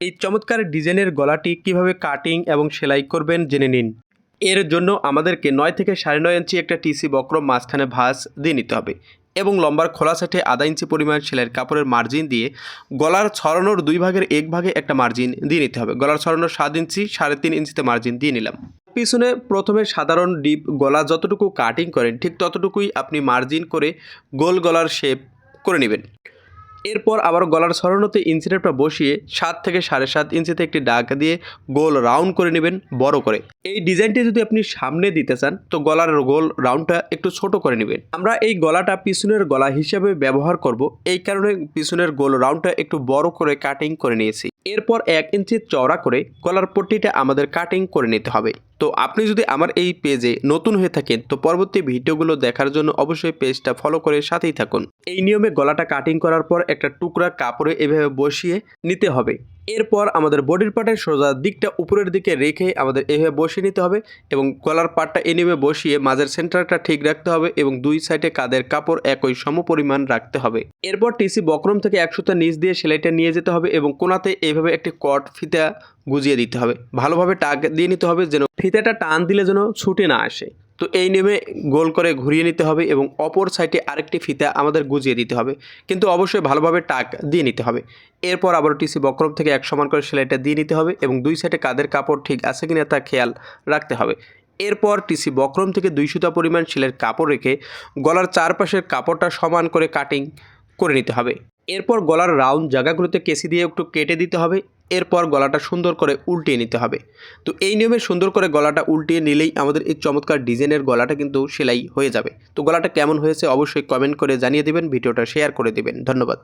এই চমৎকার ডিজাইনের গলাটি কিভাবে কাটিং এবং সেলাই করবেন জেনে নিন। এর জন্য আমাদেরকে ৯ থেকে ৯.৫ ইঞ্চি একটা টিসি বক্রম মাঝখানে ভাঁজ দিয়ে নিতে হবে এবং লম্বার খোলা সাইডে আধা ইঞ্চি পরিমাণ সেলাইয়ের কাপড়ের মার্জিন দিয়ে গলার ছড়ানোর ২ ভাগের ১ ভাগে একটা মার্জিন দিয়ে নিতে হবে। গলার ছড়ানোর ৭ ইঞ্চি ৩.৫ ইঞ্চিতে মার্জিন দিয়ে নিলাম। পিছনে প্রথমে সাধারণ ডিপ গলা যতটুকু কাটিং করেন ঠিক ততটুকুই আপনি মার্জিন করে গোল গলার শেপ করে নেবেন। এরপর আবার গলার ছড়ানোতে ইঞ্চি টেপটা বসিয়ে ৭ থেকে ৭.৫ ইঞ্চিতে একটি দাগ দিয়ে গোল রাউন্ড করে নেবেন বড় করে। এই ডিজাইনটি যদি আপনি সামনে দিতে চান তো গলার গোল রাউন্ডটা একটু ছোট করে নেবেন। আমরা এই গলাটা পিছনের গলা হিসেবে ব্যবহার করব, এই কারণে পিছনের গোল রাউন্ডটা একটু বড় করে কাটিং করে নিয়েছি। এরপর ১ ইঞ্চি চওড়া করে গলার পট্টিটা আমাদের কাটিং করে নিতে হবে। তো আপনি যদি আমার এই পেজে নতুন হয়ে থাকেন তো পরবর্তী ভিডিওগুলো দেখার জন্য অবশ্যই পেজটা ফলো করে সাথেই থাকুন। এই নিয়মে গলাটা কাটিং করার পর একটা টুকরা কাপড়ে এভাবে বসিয়ে নিতে হবে। এরপর আমাদের বডির পার্টের সোজা দিকটা উপরের দিকে রেখে আমাদের এভাবে বসিয়ে নিতে হবে এবং গলার পার্টটা এই নিয়মে বসিয়ে মাঝের সেন্টারটা ঠিক রাখতে হবে এবং দুই সাইডে কাঁধের কাপড় একই সম পরিমাণ রাখতে হবে। এরপর টিসি বক্রম থেকে ১ সুতা নিচ দিয়ে সেলাইটা নিয়ে যেতে হবে এবং কোনাতে এইভাবে একটি কট ফিতা গুজিয়ে দিতে হবে। ভালোভাবে টাক দিয়ে নিতে হবে যেন ফিতাটা টান দিলে যেন ছুটে না আসে। তো এই নিয়মে গোল করে ঘুরিয়ে নিতে হবে এবং অপর সাইডে আরেকটি ফিতা আমাদের গুজিয়ে দিতে হবে, কিন্তু অবশ্যই ভালোভাবে টাক দিয়ে নিতে হবে। এরপর আবার টিসি বক্রম থেকে ১ সমান করে সেলাইটা দিয়ে নিতে হবে এবং দুই সাইডে কাঁধের কাপড় ঠিক আছে কিনা তা খেয়াল রাখতে হবে। এরপর টিসি বক্রম থেকে ২ সুতা পরিমাণ সেলাইয়ের কাপড় রেখে গলার চারপাশের কাপড়টা সমান করে কাটিং করে নিতে হবে। এরপর গলার রাউন্ড জায়গাগুলোতে কেসি দিয়ে একটু কেটে দিতে হবে। এরপর গলাটা সুন্দর করে উল্টিয়ে নিতে হবে। তো এই নিয়মে সুন্দর করে গলাটা উল্টিয়ে নিলেই আমাদের এই চমৎকার ডিজাইনের গলাটা কিন্তু সেলাই হয়ে যাবে। তো গলাটা কেমন হয়েছে অবশ্যই কমেন্ট করে জানিয়ে দেবেন, ভিডিওটা শেয়ার করে দেবেন। ধন্যবাদ।